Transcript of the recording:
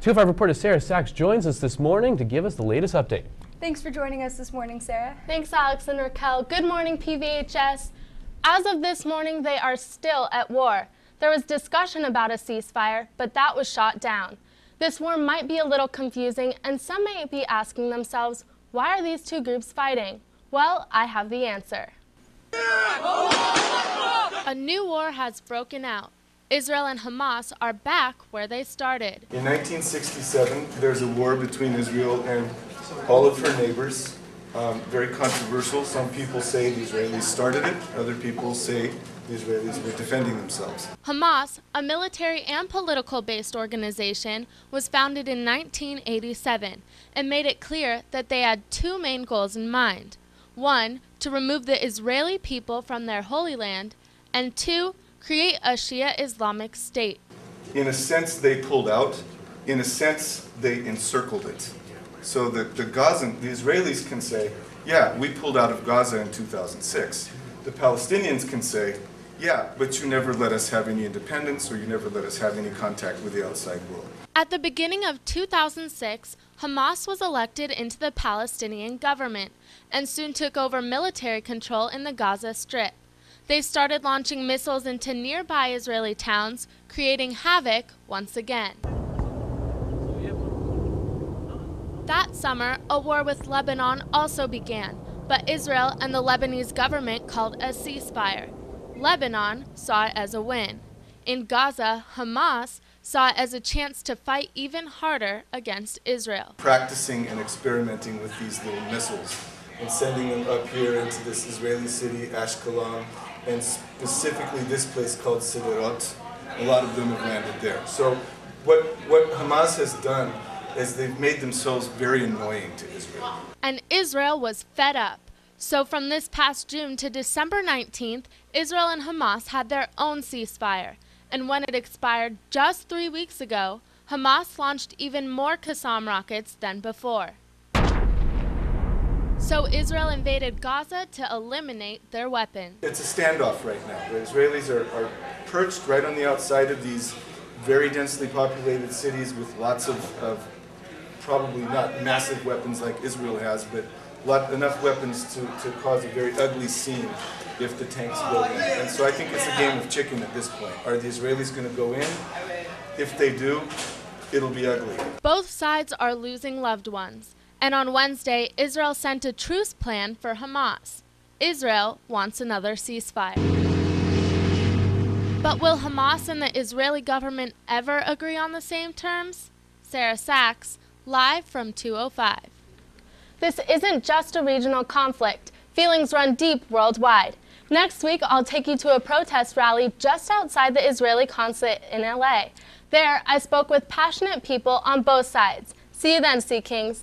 205 reporter Sarah Sachs joins us this morning to give us the latest update. Thanks for joining us this morning, Sarah. Thanks, Alex and Raquel. Good morning, PVHS. As of this morning, they are still at war. There was discussion about a ceasefire, but that was shot down. This war might be a little confusing, and some may be asking themselves, why are these two groups fighting? Well, I have the answer. A new war has broken out. Israel and Hamas are back where they started. In 1967, there's a war between Israel and all of her neighbors. Very controversial. Some people say the Israelis started it. Other people say the Israelis were defending themselves. Hamas, a military and political-based organization, was founded in 1987 and made it clear that they had two main goals in mind. One, to remove the Israeli people from their Holy Land, and two, create a Shia Islamic state. In a sense, they pulled out. In a sense, they encircled it. So the Israelis can say, yeah, we pulled out of Gaza in 2006. The Palestinians can say, yeah, but you never let us have any independence, or you never let us have any contact with the outside world. At the beginning of 2006, Hamas was elected into the Palestinian government and soon took over military control in the Gaza Strip. They started launching missiles into nearby Israeli towns, creating havoc once again. That summer, a war with Lebanon also began, but Israel and the Lebanese government called a ceasefire. Lebanon saw it as a win. In Gaza, Hamas saw it as a chance to fight even harder against Israel. Practicing and experimenting with these little missiles and sending them up here into this Israeli city, Ashkelon, and specifically this place called Sderot. A lot of them have landed there. So what Hamas has done is they've made themselves very annoying to Israel. And Israel was fed up. So from this past June to December 19th, Israel and Hamas had their own ceasefire. And when it expired just 3 weeks ago, Hamas launched even more Qassam rockets than before. So Israel invaded Gaza to eliminate their weapons. It's a standoff right now. The Israelis are perched right on the outside of these very densely populated cities with lots of probably not massive weapons like Israel has, but enough weapons to cause a very ugly scene if the tanks go in. And so I think it's a game of chicken at this point. Are the Israelis going to go in? If they do, it'll be ugly. Both sides are losing loved ones. And on Wednesday, Israel sent a truce plan for Hamas. Israel wants another ceasefire. But will Hamas and the Israeli government ever agree on the same terms? Sarah Sachs, live from 205. This isn't just a regional conflict. Feelings run deep worldwide. Next week, I'll take you to a protest rally just outside the Israeli consulate in LA. There, I spoke with passionate people on both sides. See you then, Sea Kings.